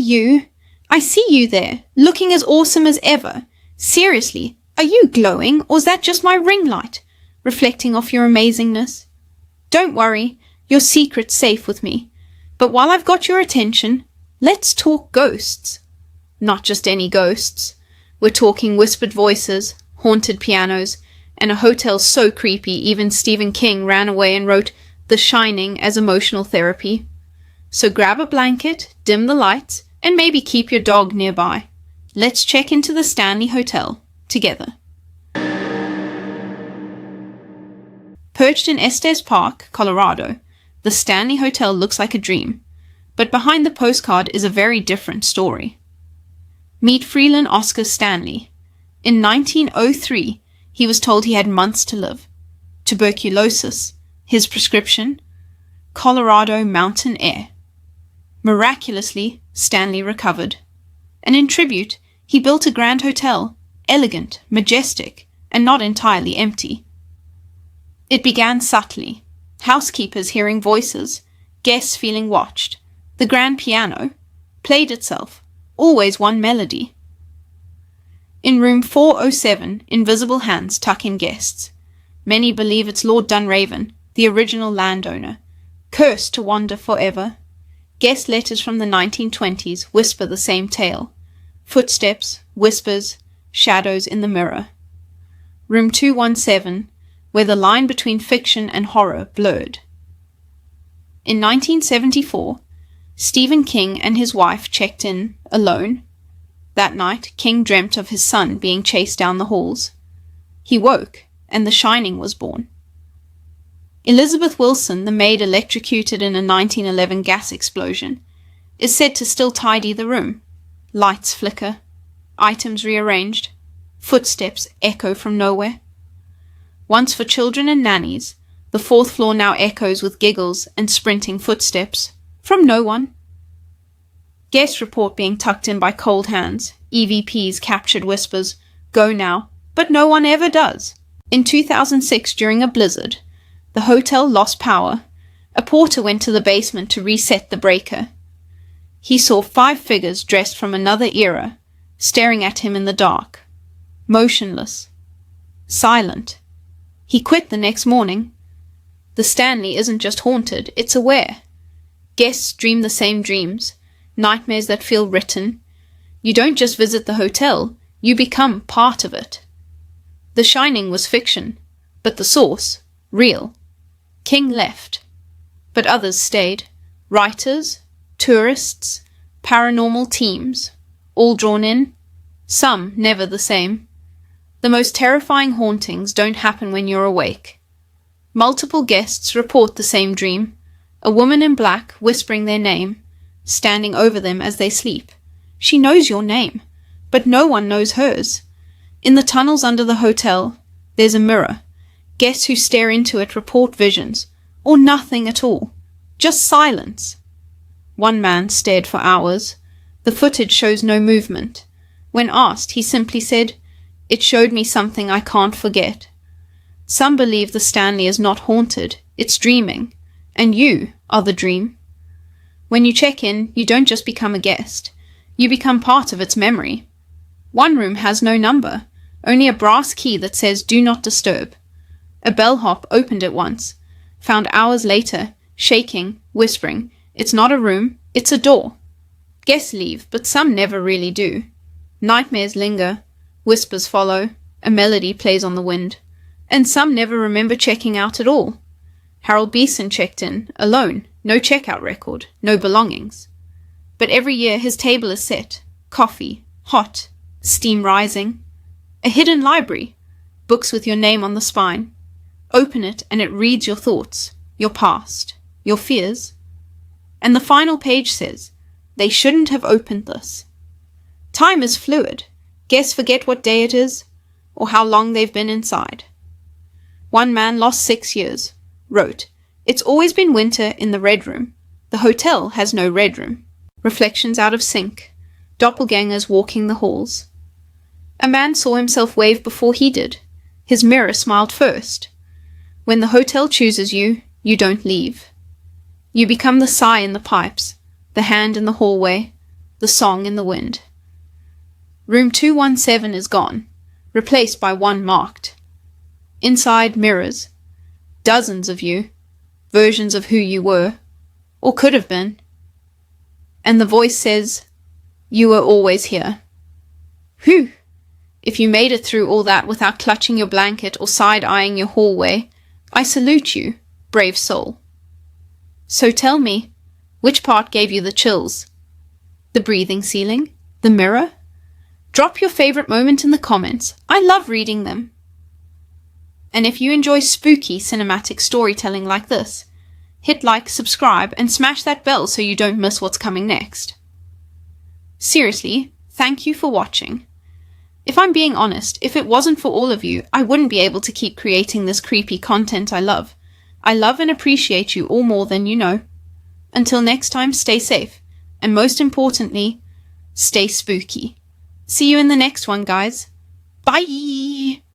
you. I see you there, looking as awesome as ever. Seriously, are you glowing, or is that just my ring light, reflecting off your amazingness? Don't worry, your secret's safe with me. But while I've got your attention, let's talk ghosts. Not just any ghosts. We're talking whispered voices, haunted pianos, and a hotel so creepy even Stephen King ran away and wrote The Shining as emotional therapy. So grab a blanket, dim the lights, and maybe keep your dog nearby. Let's check into the Stanley Hotel together. Perched in Estes Park, Colorado, the Stanley Hotel looks like a dream, but behind the postcard is a very different story. Meet Freelan Oscar Stanley. In 1903, he was told he had months to live. Tuberculosis. His prescription? Colorado mountain air. Miraculously, Stanley recovered. And in tribute, he built a grand hotel, elegant, majestic, and not entirely empty. It began subtly. Housekeepers hearing voices, guests feeling watched. The grand piano played itself, always one melody. In room 407, invisible hands tuck in guests. Many believe it's Lord Dunraven, the original landowner, cursed to wander forever. Guest letters from the 1920s whisper the same tale. Footsteps, whispers, shadows in the mirror. Room 217, where the line between fiction and horror blurred. In 1974, Stephen King and his wife checked in, alone. That night, King dreamt of his son being chased down the halls. He woke, and The Shining was born. Elizabeth Wilson, the maid electrocuted in a 1911 gas explosion, is said to still tidy the room. Lights flicker, items rearranged, footsteps echo from nowhere. Once for children and nannies, the fourth floor now echoes with giggles and sprinting footsteps. From no one. Guests report being tucked in by cold hands. EVPs captured whispers, "Go now," but no one ever does. In 2006, during a blizzard, the hotel lost power. A porter went to the basement to reset the breaker. He saw 5 figures dressed from another era, staring at him in the dark. Motionless. Silent. He quit the next morning. The Stanley isn't just haunted, it's aware. Guests dream the same dreams, nightmares that feel written. You don't just visit the hotel, you become part of it. The Shining was fiction, but the source, real. King left, but others stayed. Writers, tourists, paranormal teams, all drawn in, some never the same. The most terrifying hauntings don't happen when you're awake. Multiple guests report the same dream. A woman in black whispering their name, standing over them as they sleep. She knows your name, but no one knows hers. In the tunnels under the hotel, there's a mirror. Guests who stare into it report visions, or nothing at all. Just silence. One man stared for hours. The footage shows no movement. When asked, he simply said, "It showed me something I can't forget." Some believe the Stanley is not haunted, it's dreaming. And you are the dream. When you check in, you don't just become a guest. You become part of its memory. One room has no number, only a brass key that says "Do not disturb." A bellhop opened it once, found hours later, shaking, whispering, "It's not a room, it's a door." Guests leave, but some never really do. Nightmares linger, whispers follow, a melody plays on the wind, and some never remember checking out at all. Harold Beeson checked in, alone, no checkout record, no belongings. But every year his table is set, coffee, hot, steam rising. A hidden library, books with your name on the spine. Open it and it reads your thoughts, your past, your fears. And the final page says, "They shouldn't have opened this." Time is fluid. Guests forget what day it is, or how long they've been inside. One man lost 6 years. Wrote, "It's always been winter in the red room. The hotel has no red room. Reflections out of sync. Doppelgangers walking the halls." A man saw himself wave before he did. His mirror smiled first. When the hotel chooses you, you don't leave. You become the sigh in the pipes, the hand in the hallway, the the song in the wind. Room 217 is gone, replaced by one marked. Inside, mirrors. Dozens of you, versions of who you were, or could have been. And the voice says, "You were always here." Whew! If you made it through all that without clutching your blanket or side-eyeing your hallway, I salute you, brave soul. So tell me, which part gave you the chills? The breathing ceiling? The mirror? Drop your favorite moment in the comments. I love reading them. And if you enjoy spooky cinematic storytelling like this, hit like, subscribe, and smash that bell so you don't miss what's coming next. Seriously, thank you for watching. If I'm being honest, if it wasn't for all of you, I wouldn't be able to keep creating this creepy content I love. I love and appreciate you all more than you know. Until next time, stay safe, and most importantly, stay spooky. See you in the next one, guys. Bye!